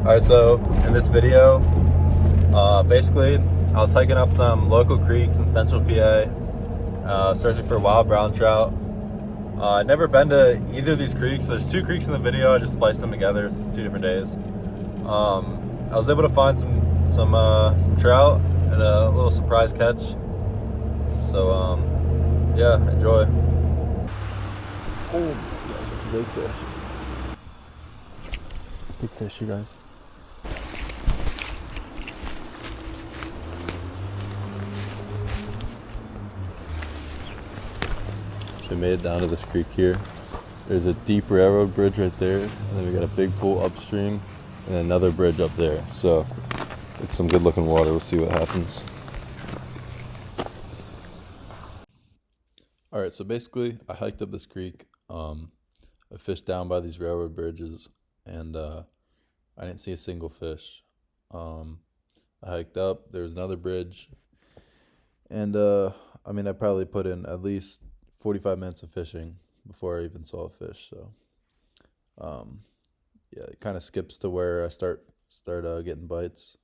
Alright, so in this video, basically I was hiking up some local creeks in central PA, searching for wild brown trout. I've never been to either of these creeks. There's two creeks in the video, I just spliced them together, so it's 2 different days. I was able to find some trout and a little surprise catch. So yeah, enjoy. Oh, guys, that's a big fish. Big fish, you guys. So we made it down to this creek here. There's a deep railroad bridge right there, and then we got a big pool upstream and another bridge up there. So it's some good looking water. We'll see what happens. All right, so basically I hiked up this creek. I fished down by these railroad bridges, and I didn't see a single fish. I hiked up, there's another bridge, and I probably put in at least 45 minutes of fishing before I even saw a fish. So yeah, it kind of skips to where I start getting bites.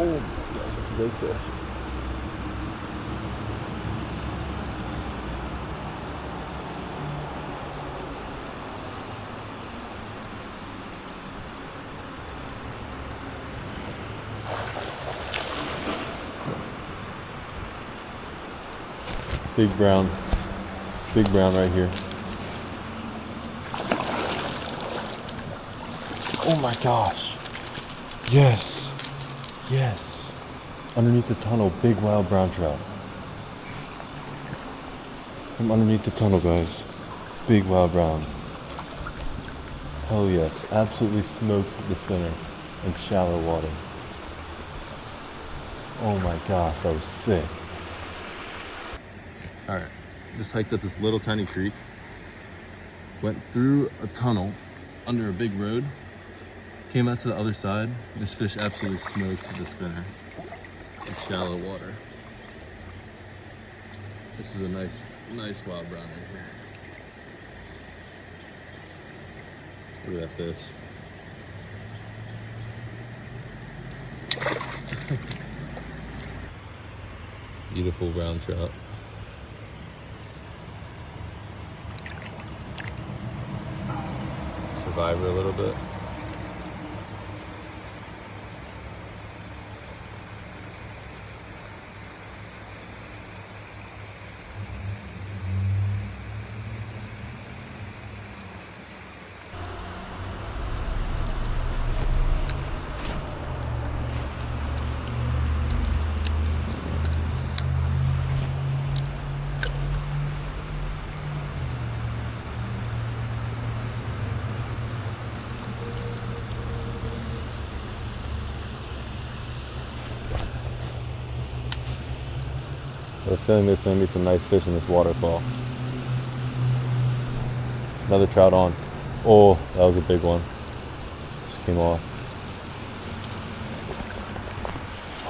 Oh, guys, that's a big fish. Big brown right here. Oh my gosh. Yes. Underneath the tunnel, big wild brown trout. From underneath the tunnel, guys. Big wild brown. Hell yes. Absolutely smoked the spinner in shallow water. Oh my gosh, that was sick. Alright, just hiked up this little tiny creek. Went through a tunnel under a big road. Came out to the other side. This fish absolutely smoked the spinner in shallow water. This is a nice wild brown right here. Look at that fish. Beautiful brown trout. Survivor a little bit. I have a feeling there's going to be some nice fish in this waterfall. Another trout on. Oh, that was a big one. Just came off.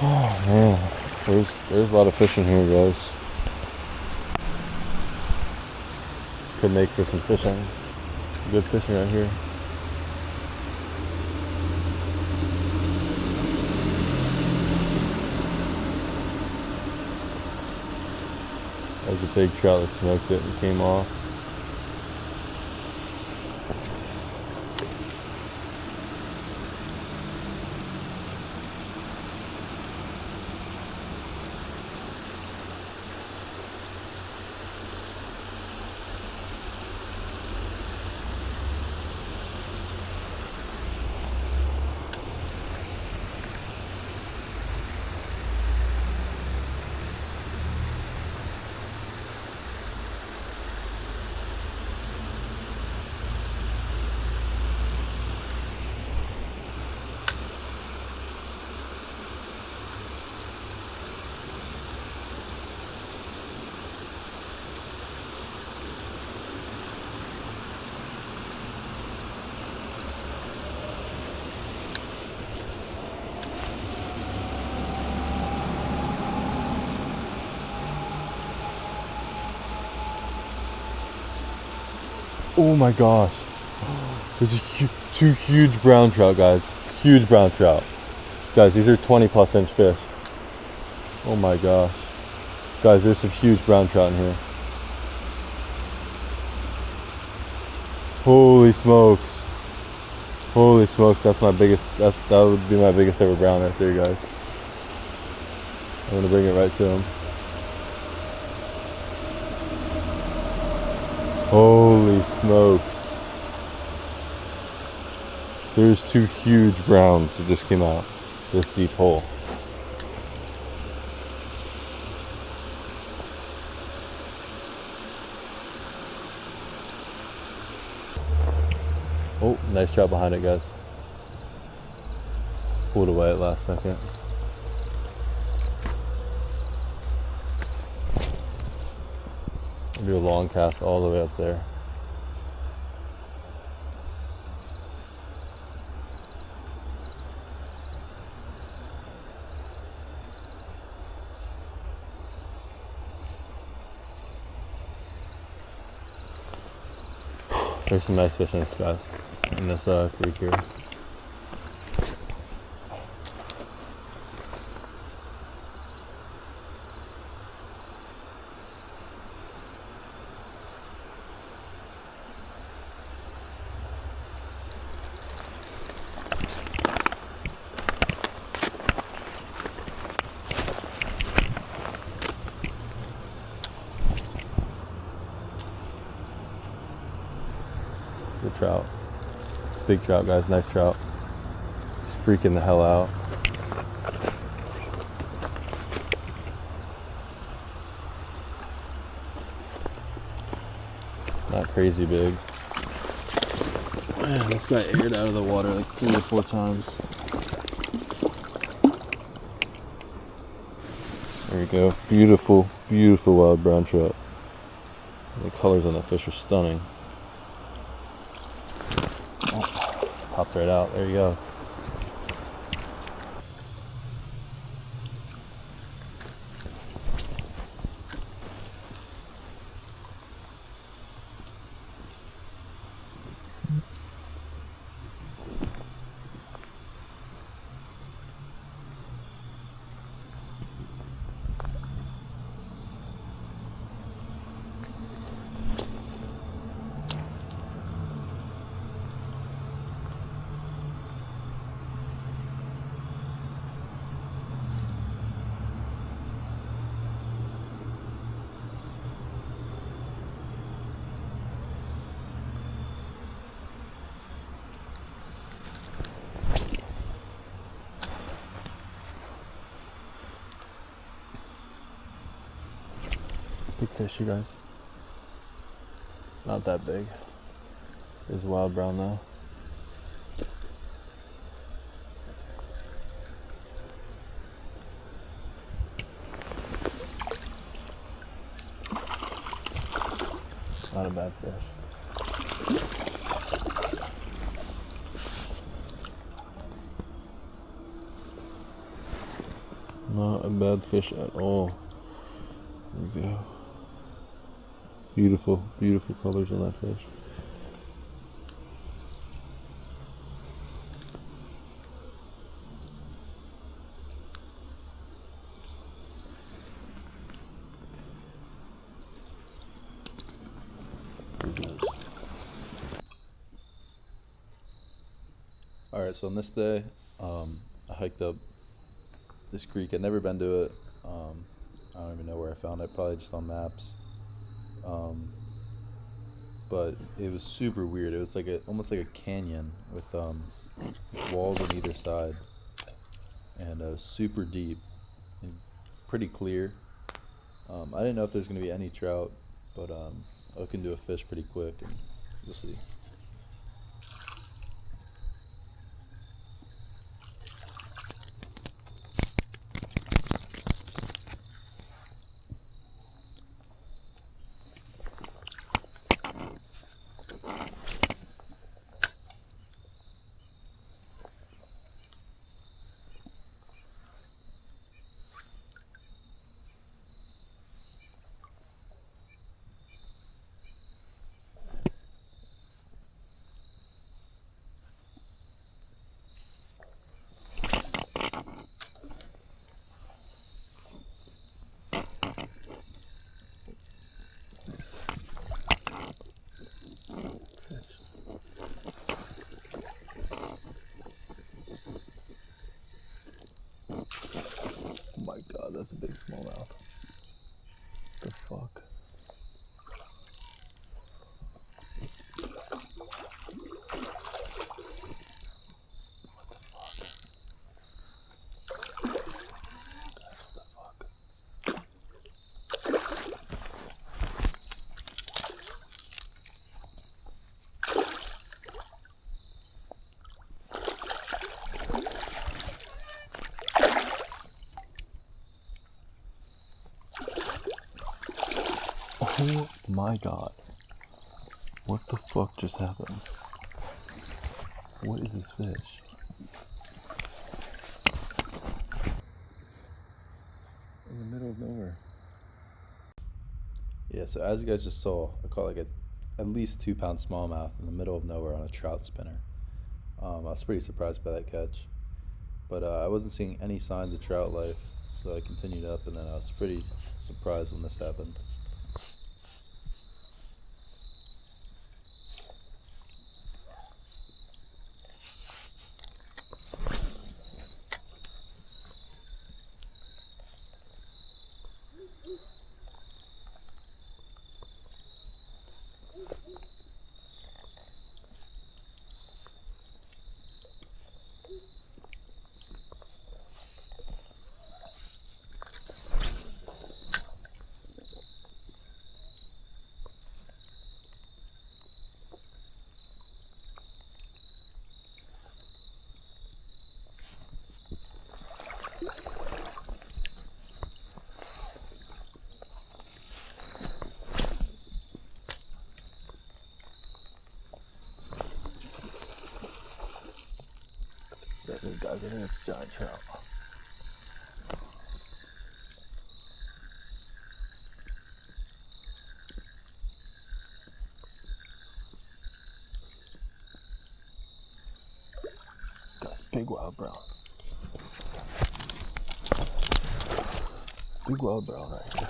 Oh man. There's a lot of fish in here, guys. This could make for some fishing. Some good fishing right here. That was a big trout that smoked it and came off. Oh my gosh. There's two huge brown trout, guys. Huge brown trout. Guys, these are 20+ inch fish. Oh my gosh. Guys, there's some huge brown trout in here. Holy smokes. Holy smokes, that's my biggest, that would be my biggest ever brown right there, guys. I'm gonna bring it right to him. Holy smokes. There's two huge browns that just came out this deep hole. Oh, nice trout behind it, guys. Pulled away at last second. I'll do a long cast all the way up there. There's some nice fish in this, guys, in this creek here. Good trout. Big trout, guys. Nice trout. He's freaking the hell out. Not crazy big. Man, this guy aired out of the water like 3 or 4 times. There we go. Beautiful, beautiful wild brown trout. The colors on that fish are stunning. Oh, popped right out. There you go. Big fish, you guys. Not that big. It's wild brown though. Not a bad fish. Not a bad fish at all. There we go. Beautiful, beautiful colors on that fish. Alright, so on this day, I hiked up this creek. I'd never been to it. I don't even know where I found it, probably just on maps. But it was super weird. It was like almost like a canyon with walls on either side, and super deep and pretty clear. I didn't know if there's gonna be any trout, but I can do a fish pretty quick, and you'll see. Oh my god, that's a big smallmouth. The fuck? Oh my god. What the fuck just happened? What is this fish? In the middle of nowhere. Yeah, so as you guys just saw, I caught like at least 2-pound smallmouth in the middle of nowhere on a trout spinner. I was pretty surprised by that catch. But I wasn't seeing any signs of trout life, so I continued up, and then I was pretty surprised when this happened. Definitely diving in, it's a giant trout. That's big wild brown. Big wild brown right here.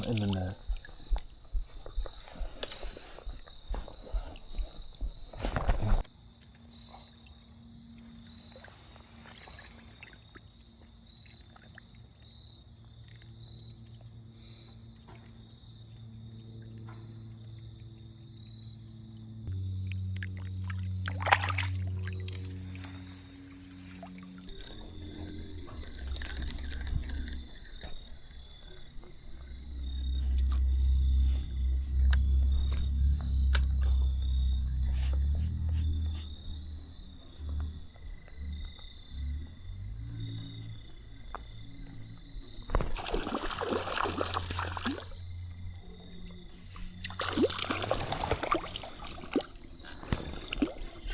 In the net.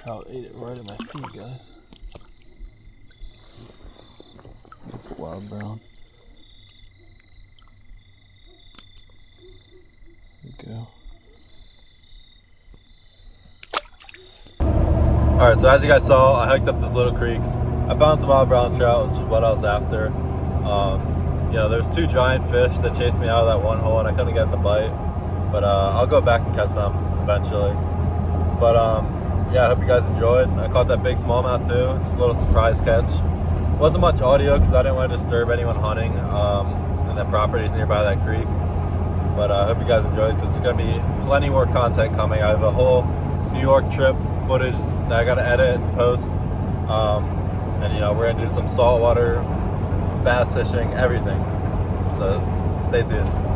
Trout ate it right at my feet, guys. It's wild brown. There we go. Alright, so as you guys saw, I hiked up these little creeks. I found some wild brown trout, which is what I was after. You know, there's 2 giant fish that chased me out of that one hole, and I couldn't get in the bite. But I'll go back and catch them eventually. But yeah, I hope you guys enjoyed. I caught that big smallmouth too, just a little surprise catch. Wasn't much audio because I didn't want to disturb anyone hunting and the properties nearby that creek. But I hope you guys enjoyed because there's going to be plenty more content coming. I have a whole New York trip footage that I got to edit and post. And you know, we're going to do some saltwater, bass fishing, everything. So stay tuned.